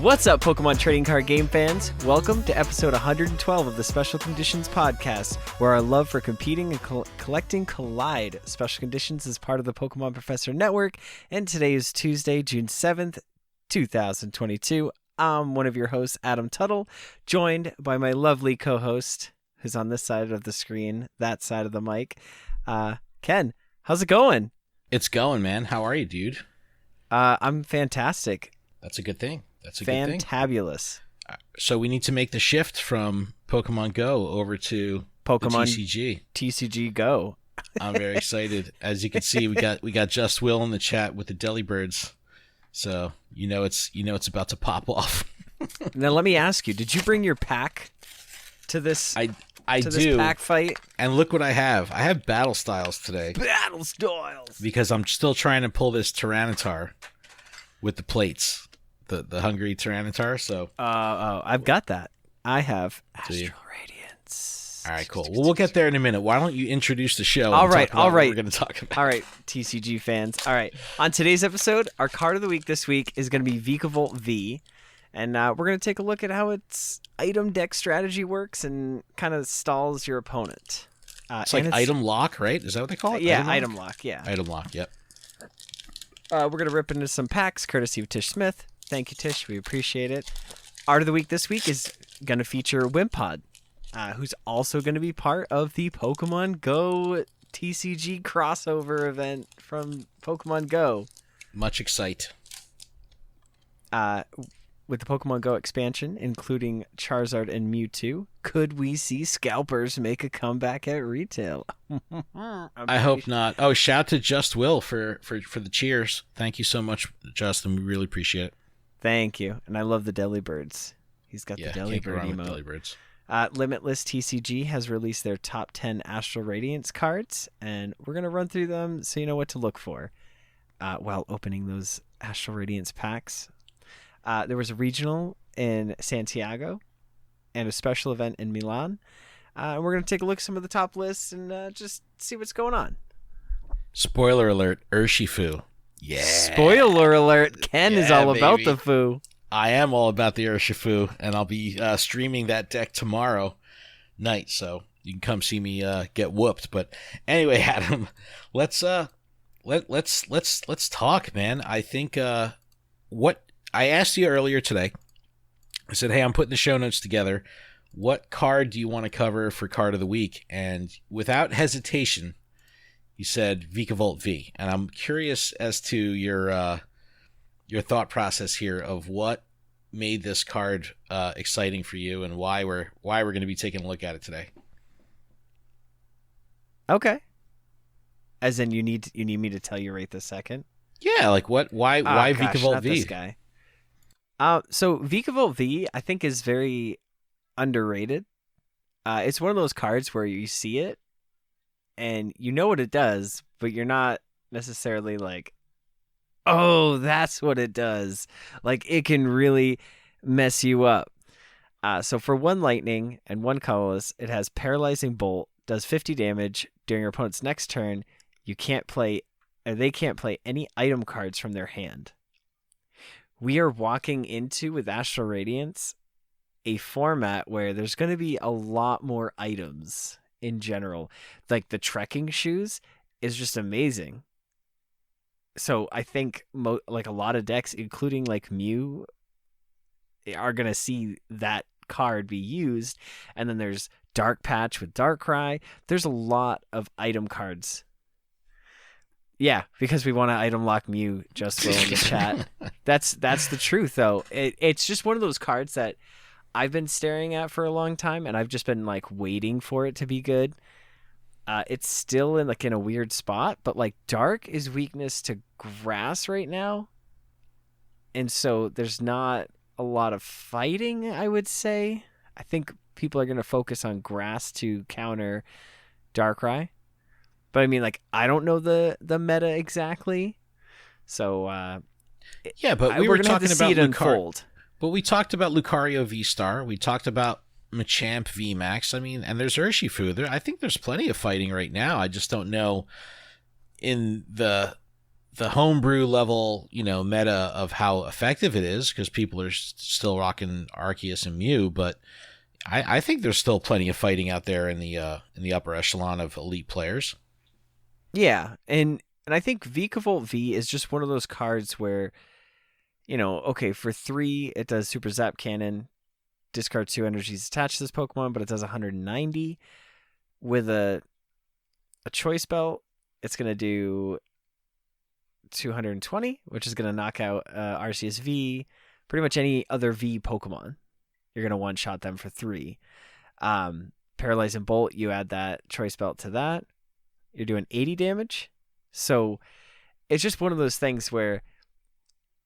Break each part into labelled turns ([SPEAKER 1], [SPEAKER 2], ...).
[SPEAKER 1] What's up, Pokemon trading card game fans? Welcome to episode 112 of the Special Conditions podcast, where our love for competing and collecting collide. Special Conditions is part of the Pokemon Professor Network, and today is Tuesday, June 7th, 2022. I'm one of your hosts, Adam Tuttle, joined by my lovely co-host, who's on this side of the screen, that side of the mic, Ken. How's it going?
[SPEAKER 2] It's going, man. How are you, dude?
[SPEAKER 1] I'm fantastic.
[SPEAKER 2] That's a good thing. That's a good thing.
[SPEAKER 1] Fantabulous.
[SPEAKER 2] So we need to make the shift from Pokemon Go over to
[SPEAKER 1] Pokemon
[SPEAKER 2] TCG.
[SPEAKER 1] TCG Go.
[SPEAKER 2] I'm very excited. As you can see, we got Just Will in the chat with the Delibirds. So it's about to pop off.
[SPEAKER 1] Now let me ask you: did you bring your pack to this?
[SPEAKER 2] I
[SPEAKER 1] to
[SPEAKER 2] do.
[SPEAKER 1] This pack fight.
[SPEAKER 2] And look what I have. I have Battle Styles today.
[SPEAKER 1] Battle Styles.
[SPEAKER 2] Because I'm still trying to pull this Tyranitar with the plates. The hungry Tyranitar, so...
[SPEAKER 1] I've got that. I have Astral Radiance.
[SPEAKER 2] All right, cool. Well, we'll get there in a minute. Why don't you introduce the show?
[SPEAKER 1] All right.
[SPEAKER 2] What we're going to talk about.
[SPEAKER 1] All right, TCG fans. All right. On today's episode, our card of the week this week is going to be Vikavolt V. And we're going to take a look at how its item deck strategy works and kind of stalls your opponent.
[SPEAKER 2] It's like item lock, right? Is that what they call it?
[SPEAKER 1] Yeah, item lock, yeah.
[SPEAKER 2] Item lock, yep.
[SPEAKER 1] We're going to rip into some packs, courtesy of Tish Smith. Thank you, Tish. We appreciate it. Art of the week this week is going to feature Wimpod, who's also going to be part of the Pokemon GO TCG crossover event from Pokemon GO.
[SPEAKER 2] Much excite.
[SPEAKER 1] With the Pokemon GO expansion, including Charizard and Mewtwo, could we see scalpers make a comeback at retail?
[SPEAKER 2] I hope not. Oh, shout to Just Will for the cheers. Thank you so much, Justin. We really appreciate it.
[SPEAKER 1] Thank you. And I love the Delibirds. He's got the Delibird emote.
[SPEAKER 2] Delibirds.
[SPEAKER 1] Limitless TCG has released their top 10 Astral Radiance cards, and we're going to run through them so you know what to look for while opening those Astral Radiance packs. There was a regional in Santiago and a special event in Milan. We're going to take a look at some of the top lists and just see what's going on.
[SPEAKER 2] Spoiler alert, Urshifu. Yeah.
[SPEAKER 1] Spoiler alert, Ken is all about the Foo.
[SPEAKER 2] I am all about the Urshifu, and I'll be streaming that deck tomorrow night, so you can come see me get whooped. But anyway, Adam, let's talk, man. I think what I asked you earlier today, I said, hey, I'm putting the show notes together. What card do you want to cover for card of the week? And without hesitation, you said Vikavolt V. And I'm curious as to your thought process here of what made this card exciting for you and why we're going to be taking a look at it today.
[SPEAKER 1] Okay. As in you need me to tell you right this second?
[SPEAKER 2] Yeah, like why Vikavolt V?
[SPEAKER 1] This guy. So Vikavolt V, I think, is very underrated. It's one of those cards where you see it and you know what it does, but you're not necessarily like, oh, that's what it does. Like, it can really mess you up. So for 1 lightning and 1 colorless, it has Paralyzing Bolt, does 50 damage during your opponent's next turn. They can't play any item cards from their hand. We are walking into, with Astral Radiance, a format where there's going to be a lot more items in general. Like the trekking shoes is just amazing. So I think like a lot of decks, including like Mew, are going to see that card be used. And then there's Dark Patch with Darkrai. There's a lot of item cards. Yeah, because we want to item lock Mew, just will in the chat. That's the truth, though. It's just one of those cards that I've been staring at for a long time, and I've just been like waiting for it to be good. It's still in a weird spot, but like Dark is weakness to Grass right now, and so there's not a lot of fighting, I would say. I think people are going to focus on Grass to counter Darkrai. But I mean, like, I don't know the meta exactly, so
[SPEAKER 2] yeah. But we were talking about
[SPEAKER 1] it unfold.
[SPEAKER 2] But we talked about Lucario V-Star. We talked about Machamp VMAX. I mean, and there's Urshifu. I think there's plenty of fighting right now. I just don't know in the the homebrew level, meta of how effective it is, because people are still rocking Arceus and Mew, but I think there's still plenty of fighting out there in the upper echelon of elite players.
[SPEAKER 1] Yeah, and I think Vikavolt V is just one of those cards where, okay, for 3, it does Super Zap Cannon, discard 2 energies attached to this Pokemon, but it does 190. With a Choice Belt, it's going to do 220, which is going to knock out Arceus V, pretty much any other V Pokemon. You're going to one-shot them for 3. Paralyzing Bolt, you add that Choice Belt to that. You're doing 80 damage. So it's just one of those things where,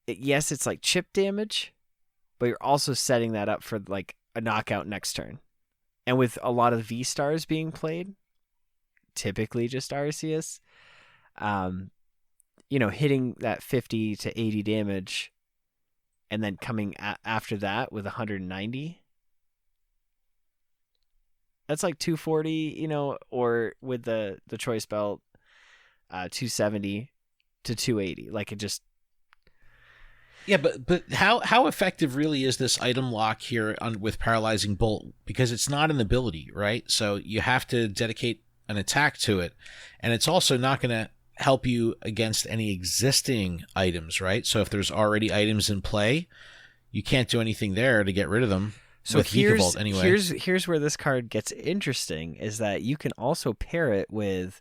[SPEAKER 1] yes, it's like chip damage, but you're also setting that up for like a knockout next turn. And with a lot of V-Stars being played, typically just Arceus, hitting that 50 to 80 damage and then coming after that with 190, that's like 240, or with the Choice Belt, 270 to 280. Like, it just...
[SPEAKER 2] Yeah, but how effective really is this item lock here with Paralyzing Bolt? Because it's not an ability, right? So you have to dedicate an attack to it, and it's also not going to help you against any existing items, right? So if there's already items in play, you can't do anything there to get rid of them.
[SPEAKER 1] So
[SPEAKER 2] with Vikavolt anyway.
[SPEAKER 1] Here's where this card gets interesting, is that you can also pair it with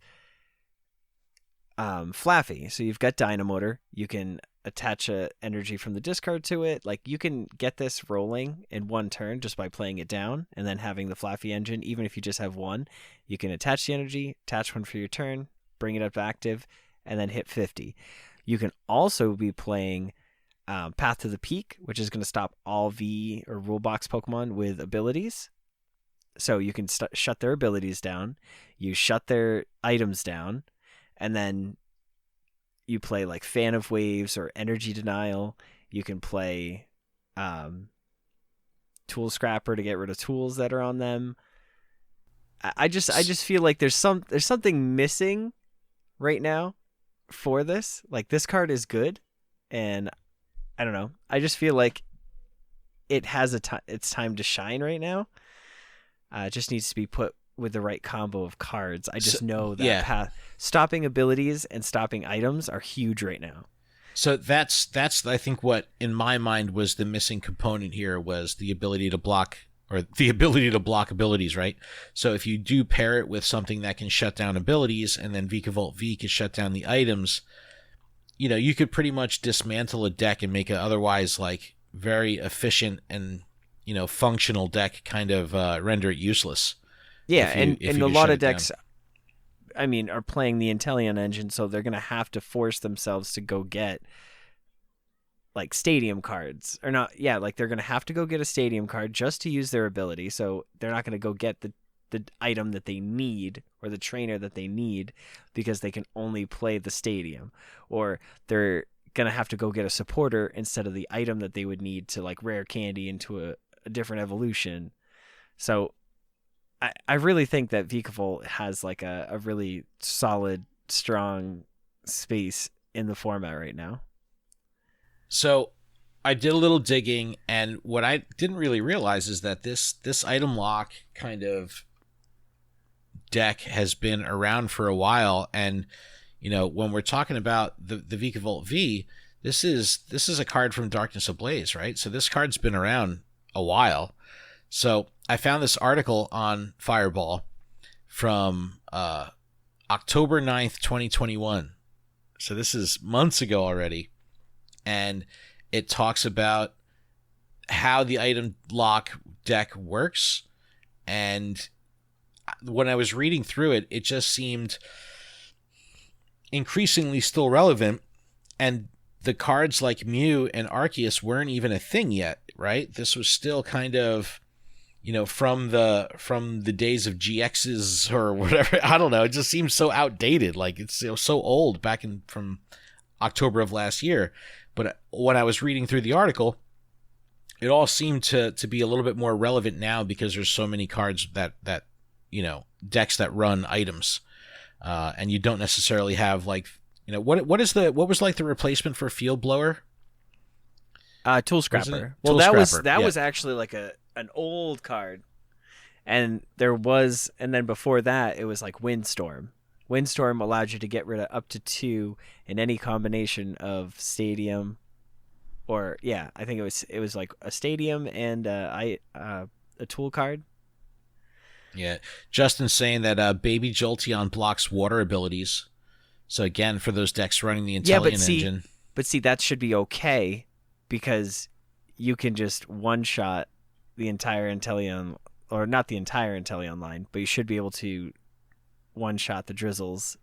[SPEAKER 1] Flaffy. So you've got Dynamotor. You can attach a energy from the discard to it. Like, you can get this rolling in one turn just by playing it down and then having the Flaffy engine. Even if you just have one, you can attach the energy, attach one for your turn, bring it up to active, and then hit 50. You can also be playing Path to the Peak, which is going to stop all V or Rule Box Pokemon with abilities. So you can shut their abilities down, you shut their items down, and then you play like Fan of Waves or Energy Denial. You can play Tool Scrapper to get rid of tools that are on them. I just feel like there's something missing right now for this. Like, this card is good, and I don't know. I just feel like it has it's time to shine right now. It just needs to be put with the right combo of cards. I just know that stopping abilities and stopping items are huge right now.
[SPEAKER 2] So that's I think what in my mind was the missing component here, was the ability to block, or the ability to block abilities, right? So if you do pair it with something that can shut down abilities, and then Vikavolt V can shut down the items, you could pretty much dismantle a deck and make it otherwise like very efficient and functional deck kind of render it useless.
[SPEAKER 1] Yeah, and a lot of decks, are playing the Inteleon engine, so they're going to have to force themselves to go get like stadium cards. Or not, yeah, like they're going to have to go get a stadium card just to use their ability, so they're not going to go get the item that they need or the trainer that they need because they can only play the stadium. Or they're going to have to go get a supporter instead of the item that they would need to like rare candy into a different evolution. So I really think that Vikavolt has like a really solid, strong space in the format right now.
[SPEAKER 2] So I did a little digging, and what I didn't really realize is that this item lock kind of deck has been around for a while. And when we're talking about the Vikavolt V, this is a card from Darkness Ablaze, right? So this card's been around a while. So I found this article on Fireball from October 9th, 2021. So this is months ago already. And it talks about how the item lock deck works. And when I was reading through it, it just seemed increasingly still relevant. And the cards like Mew and Arceus weren't even a thing yet, right? This was still kind of, from the days of GXs or whatever. I don't know. It just seems so outdated. Like, it's so old back from October of last year. But when I was reading through the article, it all seemed to be a little bit more relevant now, because there's so many cards that decks that run items, and you don't necessarily have like what was like the replacement for Field Blower?
[SPEAKER 1] Tool Scrapper.
[SPEAKER 2] Well,
[SPEAKER 1] that was actually like an old card, and then before that it was like Windstorm. Windstorm allowed you to get rid of up to 2 in any combination of Stadium, or I think it was like a Stadium and a tool card.
[SPEAKER 2] Yeah, Justin's saying that Baby Jolteon blocks water abilities. So again, for those decks running the Inteleon engine.
[SPEAKER 1] But see, that should be okay because you can just one-shot the entire Inteleon, or not the entire Inteleon line, but you should be able to one-shot the Drizzles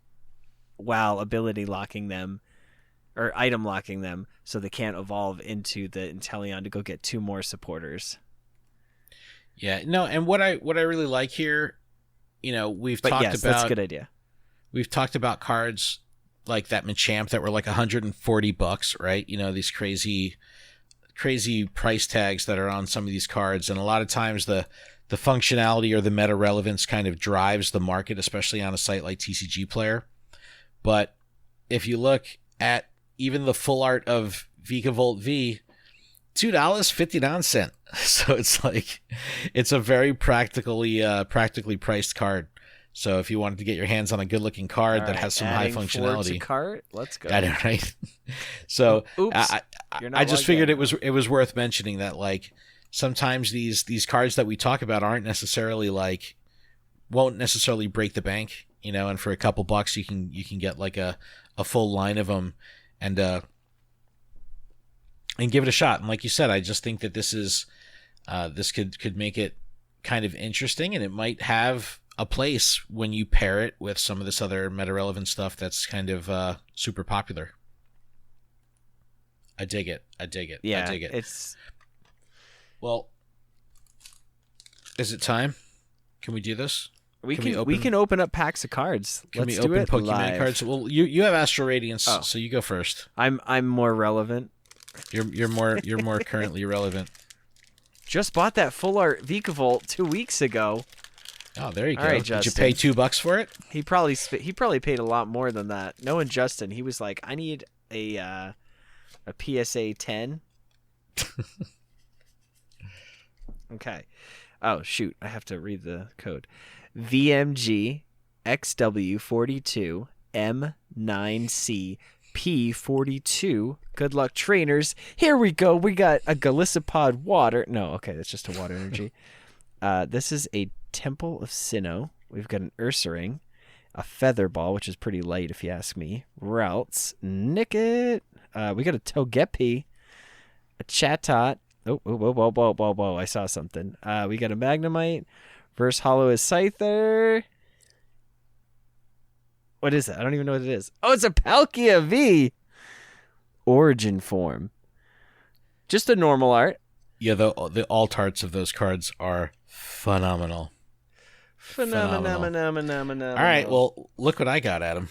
[SPEAKER 1] while ability locking them or item locking them so they can't evolve into the Inteleon to go get 2 more supporters. Yeah,
[SPEAKER 2] no, and what I really like here, we've talked about.
[SPEAKER 1] That's a good idea.
[SPEAKER 2] We've talked about cards like that Machamp that were like $140, right? These crazy price tags that are on some of these cards, and a lot of times the functionality or the meta relevance kind of drives the market, especially on a site like TCG Player. But if you look at even the full art of Vikavolt V, $2.59. So it's like, it's a very practically priced card. So if you wanted to get your hands on a good looking card that has some high functionality,
[SPEAKER 1] cart, let's go.
[SPEAKER 2] I know, right? So
[SPEAKER 1] oops,
[SPEAKER 2] I just figured it was worth mentioning that, like, sometimes these cards that we talk about won't necessarily break the bank, and for a couple bucks you can get like a full line of them and give it a shot. And like you said, I just think that this could make it kind of interesting, and it might have a place when you pair it with some of this other meta relevant stuff that's kind of super popular. I dig it.
[SPEAKER 1] Yeah,
[SPEAKER 2] I dig it.
[SPEAKER 1] It's
[SPEAKER 2] well. Is it time? Can we do this?
[SPEAKER 1] We can open up packs of cards. Let's do it
[SPEAKER 2] Pokemon
[SPEAKER 1] live.
[SPEAKER 2] cards. Well, you have Astral Radiance, so you go first.
[SPEAKER 1] I'm more relevant.
[SPEAKER 2] You're more currently relevant.
[SPEAKER 1] Just bought that full art Vikavolt 2 weeks ago.
[SPEAKER 2] Oh, there you go.
[SPEAKER 1] All right,
[SPEAKER 2] Did you pay $2 for it?
[SPEAKER 1] He probably paid a lot more than that. Knowing Justin, he was like, I need a PSA 10. Okay. Oh shoot, I have to read the code. VMG XW42 M9C P42. Good luck, trainers. Here we go. We got a Galissapod water. No, okay, that's just a water energy. This is a Temple of Sinnoh. We've got an Ursaring, a Feather Ball, which is pretty light if you ask me. Routes, Nickit. We got a Togepi, a Chatot. Oh, whoa, I saw something. We got a Magnemite. Verse Hollow is Scyther. What is it? I don't even know what it is. Oh, it's a Palkia V. Origin form. Just a normal art.
[SPEAKER 2] Yeah, the alt arts of those cards are phenomenal.
[SPEAKER 1] Phenomenal.
[SPEAKER 2] All right, well, look what I got, Adam.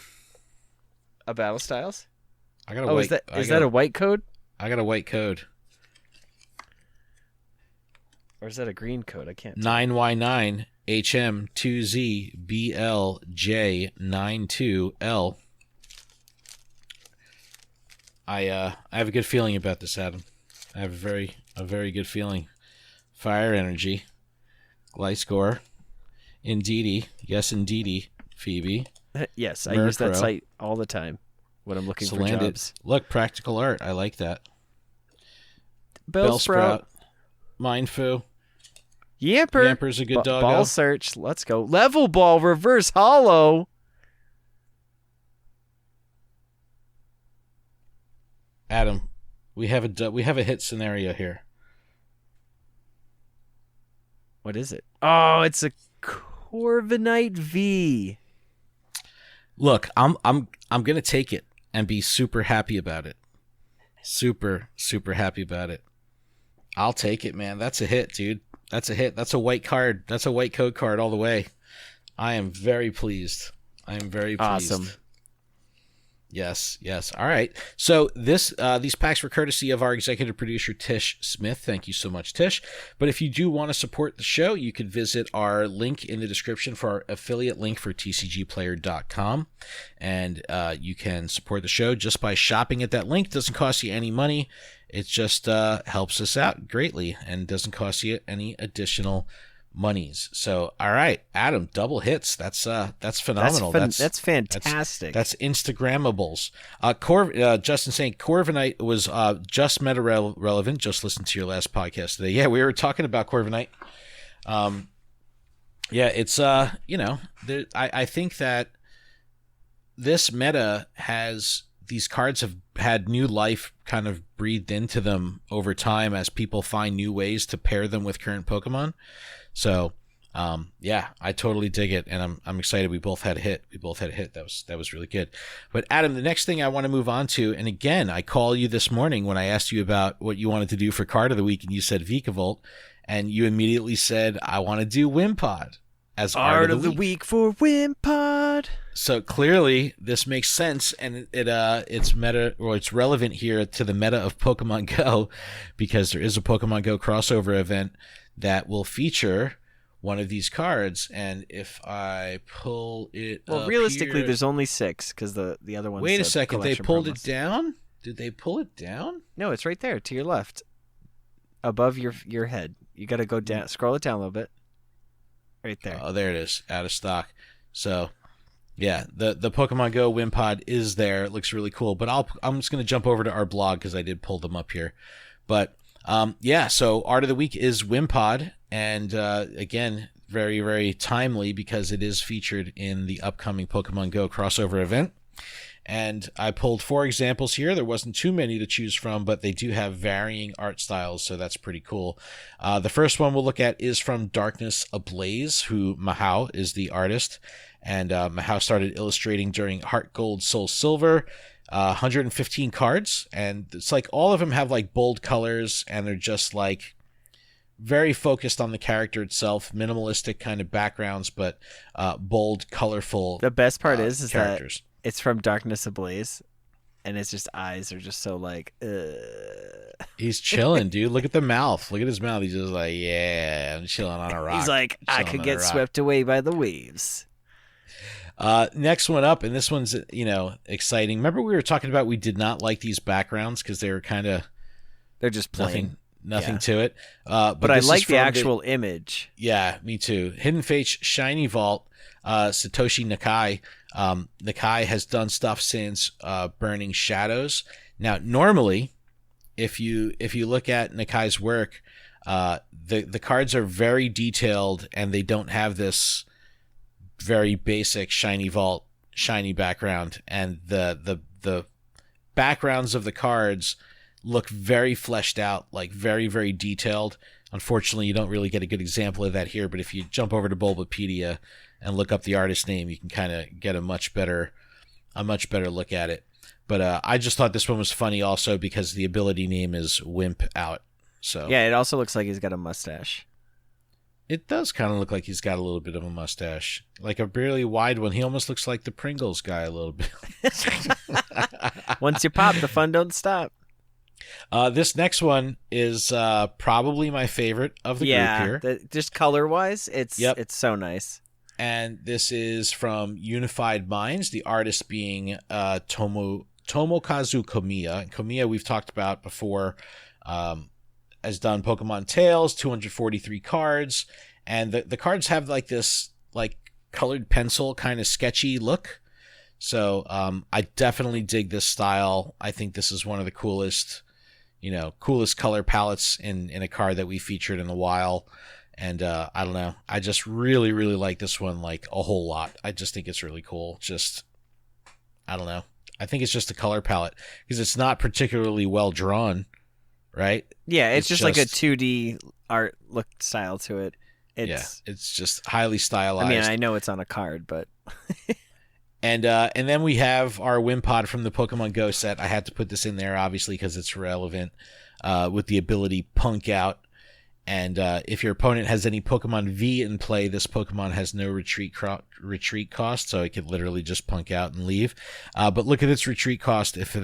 [SPEAKER 1] A Battle Styles?
[SPEAKER 2] I got a white.
[SPEAKER 1] Is that a white code?
[SPEAKER 2] I got a white code.
[SPEAKER 1] Or is that a green code? I can't.
[SPEAKER 2] 9Y9 HM2Z BLJ92L. I have a good feeling about this, Adam. I have a very good feeling. Fire Energy, Gliscor, Indeedee, yes, Indeedee, Phoebe.
[SPEAKER 1] Yes, I use that site all the time when I'm looking for jobs.
[SPEAKER 2] Look, practical art. I like that.
[SPEAKER 1] Bellsprout,
[SPEAKER 2] Mindfu.
[SPEAKER 1] Yamper's
[SPEAKER 2] a good dog.
[SPEAKER 1] Ball Search. Let's go. Level Ball, Reverse Hollow.
[SPEAKER 2] Adam, we have a hit scenario here.
[SPEAKER 1] What is it? Oh, it's a Corviknight V.
[SPEAKER 2] Look, I'm gonna take it and be super happy about it. Super happy about it. I'll take it, man. That's a hit, dude. That's a hit. That's a white card. That's a white code card all the way. I am very pleased.
[SPEAKER 1] Awesome.
[SPEAKER 2] Yes, yes. All right. So these packs were courtesy of our executive producer Tish Smith. Thank you so much, Tish. But if you do want to support the show, you could visit our link in the description for our affiliate link for tcgplayer.com, and you can support the show just by shopping at that link. It doesn't cost you any money. It just helps us out greatly and doesn't cost you any additional monies. So, all right, Adam, double hits. That's phenomenal.
[SPEAKER 1] That's fantastic.
[SPEAKER 2] That's Instagrammables. Justin saying Corviknight was just meta relevant. Just listen to your last podcast today. Yeah, we were talking about Corviknight. Yeah, it's I think that this meta has these cards have had new life kind of breathed into them over time as people find new ways to pair them with current Pokemon. So, yeah, I totally dig it, and I'm excited. We both had a hit. That was really good. But Adam, the next thing I want to move on to, and again, I called you this morning when I asked you about what you wanted to do for card of the week, and you said Vikavolt, and you immediately said I want to do Wimpod as art of the week
[SPEAKER 1] for Wimpod.
[SPEAKER 2] So clearly, this makes sense, and it's relevant here to the meta of Pokemon Go, because there is a Pokemon Go crossover event that will feature one of these cards. And if I pull it
[SPEAKER 1] well,
[SPEAKER 2] up
[SPEAKER 1] realistically,
[SPEAKER 2] here,
[SPEAKER 1] there's only 6 because the other one's
[SPEAKER 2] wait a second, they pulled
[SPEAKER 1] promos.
[SPEAKER 2] it down? Did they pull it down?
[SPEAKER 1] No, it's right there to your left, above your head. You got to go down, scroll it down a little bit. Right there.
[SPEAKER 2] Oh, there it is, out of stock. So, yeah, the Pokemon Go Wimpod is there. It looks really cool. But I'm just going to jump over to our blog because I did pull them up here. But yeah, so art of the week is Wimpod, and again, very, very timely because it is featured in the upcoming Pokemon Go crossover event. And I pulled 4 examples here. There wasn't too many to choose from, but they do have varying art styles, so that's pretty cool. The first one we'll look at is from Darkness Ablaze, who Mahou is the artist, and Mahou started illustrating during Heart Gold, Soul Silver. 115 cards, and it's like all of them have like bold colors, and they're just like very focused on the character itself, minimalistic kind of backgrounds, but bold, colorful.
[SPEAKER 1] The best part is
[SPEAKER 2] characters.
[SPEAKER 1] That it's from Darkness Ablaze, and it's just eyes are just so like.
[SPEAKER 2] He's chilling, dude. Look at the mouth. Look at his mouth. He's just like, yeah, I'm chilling on a rock.
[SPEAKER 1] He's like, I could get swept away by the waves.
[SPEAKER 2] Next one up, and this one's exciting. Remember we were talking about we did not like these backgrounds because they were
[SPEAKER 1] they're just plain,
[SPEAKER 2] nothing to it.
[SPEAKER 1] But I like the actual image.
[SPEAKER 2] Yeah, me too. Hidden Fate's Shiny Vault, Satoshi Nakai. Nakai has done stuff since Burning Shadows. Now, normally, if you look at Nakai's work, the cards are very detailed and they don't have this very basic Shiny Vault shiny background, and the backgrounds of the cards look very fleshed out, like very, very detailed. Unfortunately, you don't really get a good example of that here, but if you jump over to Bulbapedia and look up the artist name, you can kind of get a much better look at it. But I just thought this one was funny also because the ability name is Wimp Out. So
[SPEAKER 1] yeah, it also looks like he's got a mustache.
[SPEAKER 2] It does kind of look like he's got a little bit of a mustache, like a really wide one. He almost looks like the Pringles guy a little bit.
[SPEAKER 1] Once you pop, the fun don't stop.
[SPEAKER 2] This next one is probably my favorite of the group here.
[SPEAKER 1] Just color-wise, it's so nice.
[SPEAKER 2] And this is from Unified Minds, the artist being Tomokazu Komiya. And Komiya we've talked about before. Has done Pokemon Tales, 243 cards, and the cards have like this like colored pencil kind of sketchy look. So I definitely dig this style. I think this is one of the coolest color palettes in a card that we featured in a while. And I don't know, I just really, really like this one like a whole lot. I just think it's really cool. Just, I don't know. I think it's just a color palette because it's not particularly well drawn. Right?
[SPEAKER 1] Yeah, it's just like a 2D art look style to it.
[SPEAKER 2] It's just highly stylized.
[SPEAKER 1] I mean, I know it's on a card, but
[SPEAKER 2] and then we have our Wimpod from the Pokemon Go set. I had to put this in there obviously because it's relevant with the ability Punk Out, And if your opponent has any Pokemon V in play, this Pokemon has no retreat cost, so it could literally just punk out and leave. But look at its retreat cost if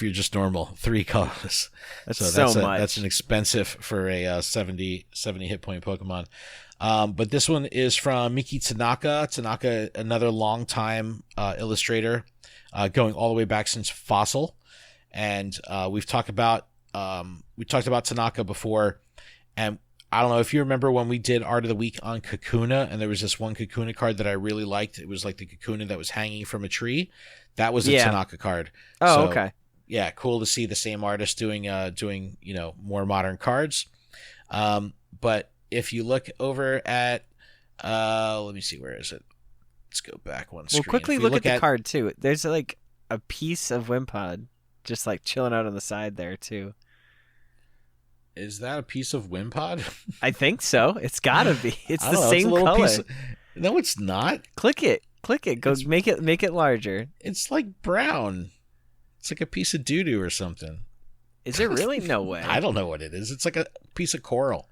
[SPEAKER 2] you're just normal, 3 colors.
[SPEAKER 1] That's so much.
[SPEAKER 2] That's an expensive for a 70 hit point Pokemon. But this one is from Miki Tanaka. Tanaka, another long-time illustrator, going all the way back since Fossil. And we've talked about Tanaka before. And I don't know if you remember when we did Art of the Week on Kakuna, and there was this one Kakuna card that I really liked. It was like the Kakuna that was hanging from a tree. That was a Tanaka card.
[SPEAKER 1] Oh, okay.
[SPEAKER 2] Yeah, cool to see the same artist doing more modern cards. But if you look over at let me see, where is it? Let's go back one screen.
[SPEAKER 1] Well, quickly look at the card too. There's like a piece of Wimpod just like chilling out on the side there too.
[SPEAKER 2] Is that a piece of Wimpod?
[SPEAKER 1] I think so. It's gotta be. It's the same
[SPEAKER 2] it's
[SPEAKER 1] color.
[SPEAKER 2] No, it's not.
[SPEAKER 1] Click it. Go make it larger.
[SPEAKER 2] It's like brown. It's like a piece of doo-doo or something.
[SPEAKER 1] Is it really? No way.
[SPEAKER 2] I don't know what it is. It's like a piece of coral.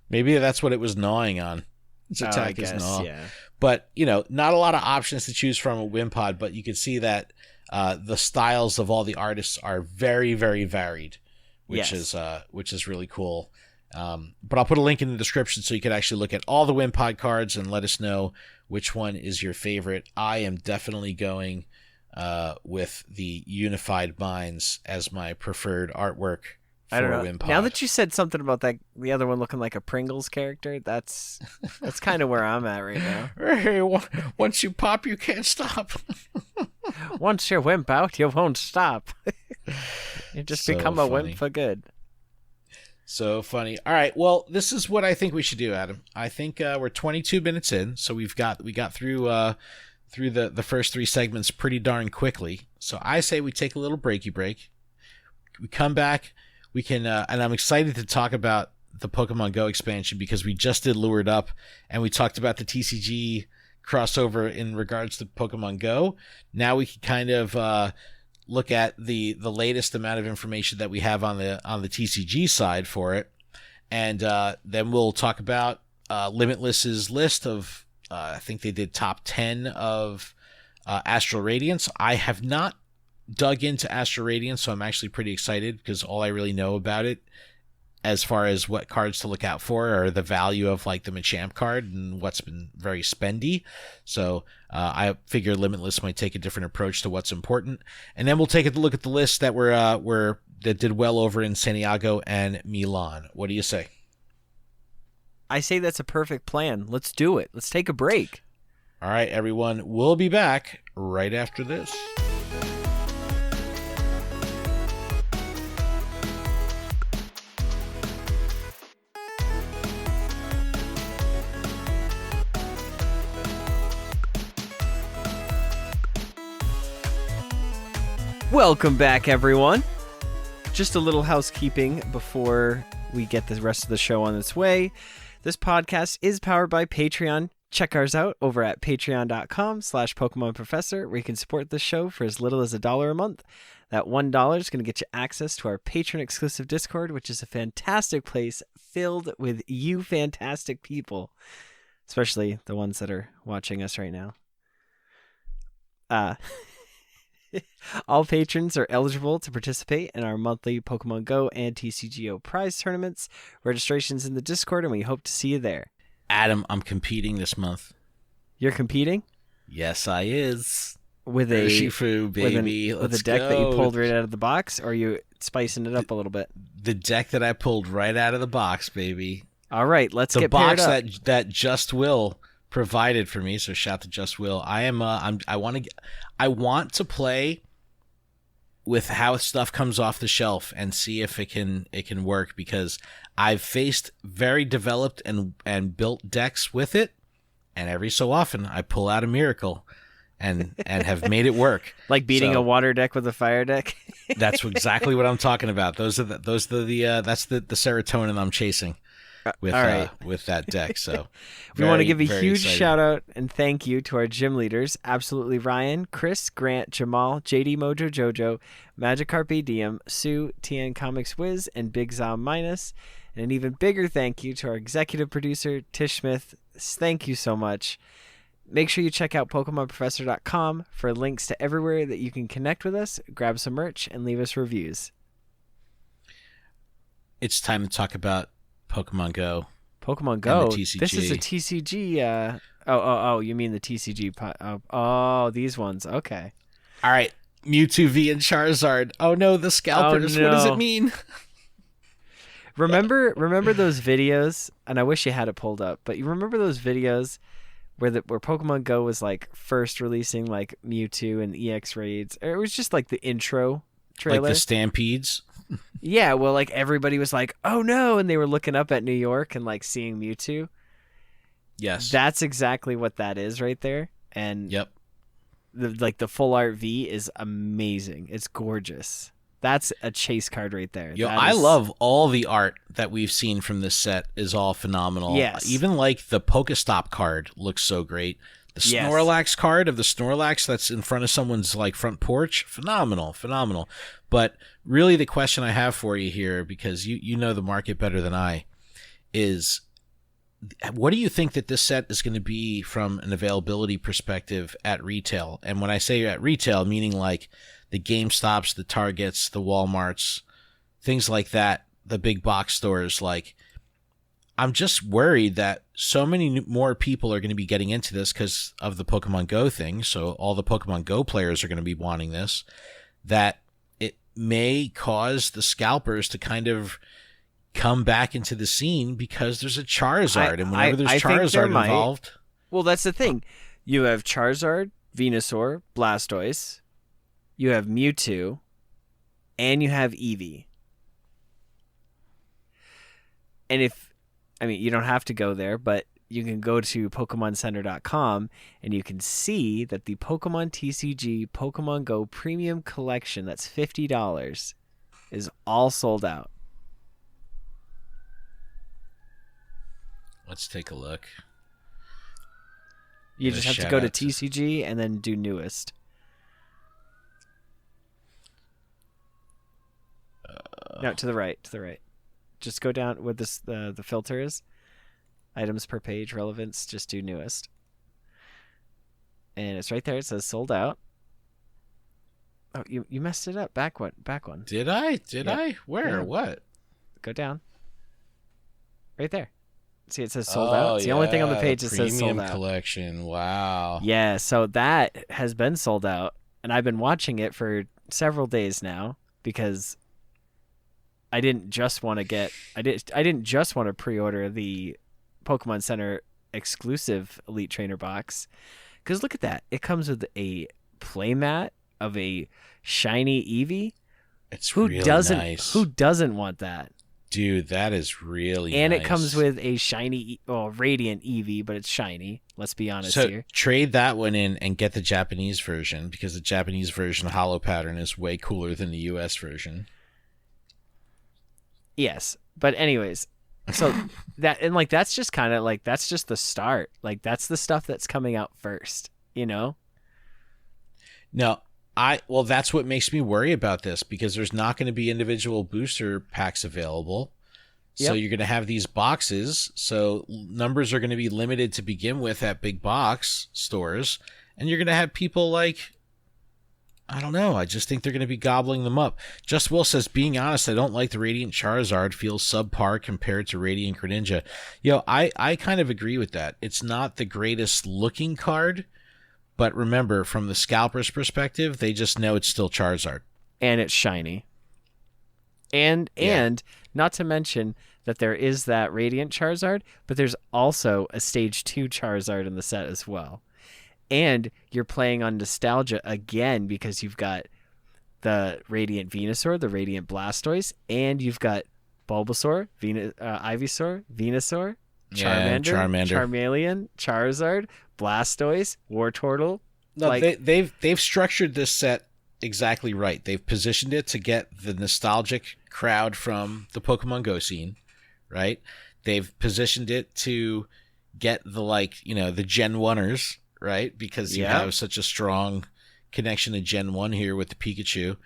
[SPEAKER 2] Maybe that's what it was gnawing on. Its attack is gnaw. Yeah. But, not a lot of options to choose from a Wimpod, but you can see that the styles of all the artists are very, very varied. Which is really cool. But I'll put a link in the description so you can actually look at all the Wimpod cards and let us know which one is your favorite. I am definitely going with the Unified Minds as my preferred artwork for
[SPEAKER 1] I don't know.
[SPEAKER 2] Wimpod.
[SPEAKER 1] Now that you said something about that, the other one looking like a Pringles character, that's kind of where I'm at right now.
[SPEAKER 2] Hey, once you pop, you can't stop.
[SPEAKER 1] Once you wimp out, you won't stop. You just
[SPEAKER 2] So
[SPEAKER 1] become a
[SPEAKER 2] funny.
[SPEAKER 1] wimp for good.
[SPEAKER 2] So funny. All right. Well, this is what I think we should do, Adam. I think we're 22 minutes in, so we got through the first 3 segments pretty darn quickly. So I say we take a little break. We come back. We can, and I'm excited to talk about the Pokemon GO expansion because we just did Lured Up, and we talked about the TCG crossover in regards to Pokemon GO. Now we can kind of look at the latest amount of information that we have on the TCG side for it, and then we'll talk about Limitless's list of I think they did top 10 of Astral Radiance. I have not dug into Astral Radiance, so I'm actually pretty excited because all I really know about it as far as what cards to look out for are the value of like the Machamp card and what's been very spendy. So I figure Limitless might take a different approach to what's important. And then we'll take a look at the list that that did well over in Santiago and Milan. What do you say?
[SPEAKER 1] I say that's a perfect plan. Let's do it. Let's take a break.
[SPEAKER 2] All right, everyone. We'll be back right after this.
[SPEAKER 1] Welcome back, everyone. Just a little housekeeping before we get the rest of the show on its way. This podcast is powered by Patreon. Check ours out over at patreon.com/PokemonProfessor, where you can support this show for as little as $1 a month. That $1 is going to get you access to our patron-exclusive Discord, which is a fantastic place filled with you fantastic people, especially the ones that are watching us right now. All patrons are eligible to participate in our monthly Pokemon GO and TCGO prize tournaments. Registration's in the Discord, and we hope to see you there.
[SPEAKER 2] Adam, I'm competing this month.
[SPEAKER 1] You're competing?
[SPEAKER 2] Yes, I is.
[SPEAKER 1] With a
[SPEAKER 2] Urshifu, baby.
[SPEAKER 1] with a deck that you pulled right out of the box, or are you spicing it up a little bit?
[SPEAKER 2] The deck that I pulled right out of the box, baby.
[SPEAKER 1] All right, let's get
[SPEAKER 2] paired
[SPEAKER 1] up.
[SPEAKER 2] The box that Just Will provided for me, so shout to Just Will. I want to play with how stuff comes off the shelf and see if it can work, because I've faced very developed and built decks with it, and every so often I pull out a miracle and have made it work.
[SPEAKER 1] Like beating a water deck with a fire deck.
[SPEAKER 2] That's exactly what I'm talking about. That's the serotonin I'm chasing with that deck. So
[SPEAKER 1] we want to give a huge shout out and thank you to our gym leaders, absolutely Ryan, Chris, Grant, Jamal, JD Mojo Jojo, Magikarp Diem, Sue, TN Comics Wiz, and Big Zom Minus. And an even bigger thank you to our executive producer, Tish Smith. Thank you so much. Make sure you check out PokemonProfessor.com for links to everywhere that you can connect with us, grab some merch, and leave us reviews.
[SPEAKER 2] It's time to talk about Pokemon Go.
[SPEAKER 1] Pokemon Go?
[SPEAKER 2] And the TCG.
[SPEAKER 1] This is a TCG. Oh, you mean the TCG? Oh, these ones. Okay.
[SPEAKER 2] All right. Mewtwo V and Charizard. Oh, no, the scalpers.
[SPEAKER 1] Oh, no.
[SPEAKER 2] What does it mean?
[SPEAKER 1] Remember those videos? And I wish you had it pulled up, but you remember those videos where Pokemon Go was like first releasing like Mewtwo and EX raids? Or it was just like the intro trailer.
[SPEAKER 2] Like the Stampedes?
[SPEAKER 1] Yeah, well, like everybody was like, "Oh no," and they were looking up at New York and like seeing Mewtwo.
[SPEAKER 2] Yes.
[SPEAKER 1] That's exactly what that is right there. And
[SPEAKER 2] yep.
[SPEAKER 1] The full art V is amazing. It's gorgeous. That's a chase card right there.
[SPEAKER 2] I love all the art that we've seen from this set is all phenomenal.
[SPEAKER 1] Yes.
[SPEAKER 2] Even like the Pokestop card looks so great. The Snorlax card of the Snorlax that's in front of someone's like front porch, phenomenal. But really the question I have for you here, because you know the market better than I, is what do you think that this set is going to be from an availability perspective at retail? And when I say at retail, meaning like the GameStops, the Targets, the Walmarts, things like that, the big box stores. Like, I'm just worried that so many more people are going to be getting into this because of the Pokemon Go thing. So all the Pokemon Go players are going to be wanting this, that it may cause the scalpers to kind of come back into the scene because there's a Charizard. And whenever there's Charizard involved.
[SPEAKER 1] Well, that's the thing. You have Charizard, Venusaur, Blastoise. You have Mewtwo, and you have Eevee. And you don't have to go there, but you can go to PokemonCenter.com and you can see that the Pokemon TCG Pokemon Go Premium Collection, that's $50, is all sold out.
[SPEAKER 2] Let's take a look.
[SPEAKER 1] You just have to go to TCG and then do newest. No, to the right. Just go down where the filter is. Items per page, relevance, just do newest. And it's right there. It says sold out. Oh, you messed it up. Back one.
[SPEAKER 2] Did I? I? Where?
[SPEAKER 1] Yeah.
[SPEAKER 2] What?
[SPEAKER 1] Go down. Right there. See, it says sold out. It's the only thing on the page that says sold out.
[SPEAKER 2] Premium collection. Wow.
[SPEAKER 1] Yeah, so that has been sold out. And I've been watching it for several days now because I didn't just want to pre-order the Pokemon Center exclusive Elite Trainer box. Because look at that. It comes with a playmat of a shiny Eevee.
[SPEAKER 2] It's really nice.
[SPEAKER 1] Who doesn't want that?
[SPEAKER 2] Dude, that is really
[SPEAKER 1] and
[SPEAKER 2] nice.
[SPEAKER 1] It comes with a shiny, radiant Eevee, but it's shiny. Let's be honest here.
[SPEAKER 2] Trade that one in and get the Japanese version, because the Japanese version holo pattern is way cooler than the US version.
[SPEAKER 1] Yes, but anyways, so that's just kind of like, that's just the start. Like, that's the stuff that's coming out first, you know?
[SPEAKER 2] No, that's what makes me worry about this, because there's not going to be individual booster packs available. So you're going to have these boxes. So numbers are going to be limited to begin with at big box stores. And you're going to have people like, I don't know. I just think they're going to be gobbling them up. Just Will says, being honest, I don't like the Radiant Charizard. Feels subpar compared to Radiant Greninja. I kind of agree with that. It's not the greatest looking card. But remember, from the scalper's perspective, they just know it's still Charizard.
[SPEAKER 1] And it's shiny. And not to mention that there is that Radiant Charizard, but there's also a Stage 2 Charizard in the set as well. And you're playing on nostalgia again, because you've got the Radiant Venusaur, the Radiant Blastoise, and you've got Bulbasaur, Ivysaur, Venusaur, Charmander, Charmeleon, Charizard, Blastoise, Wartortle.
[SPEAKER 2] No, they've structured this set exactly right. They've positioned it to get the nostalgic crowd from the Pokemon Go scene, right? They've positioned it to get the Gen 1ers, right? Because you have such a strong connection to Gen 1 here with the Pikachu.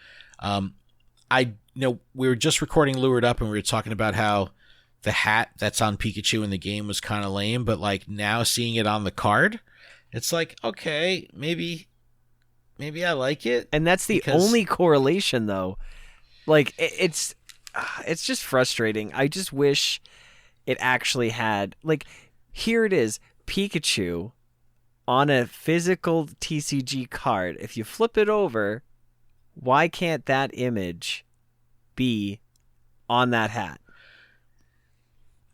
[SPEAKER 2] We were just recording Lured Up, and we were talking about how the hat that's on Pikachu in the game was kind of lame, but like now seeing it on the card, it's like, okay, maybe I like it.
[SPEAKER 1] And that's the only correlation, though. Like, it's just frustrating. I just wish it actually had, like, here it is, Pikachu on a physical TCG card. If you flip it over, why can't that image be on that hat?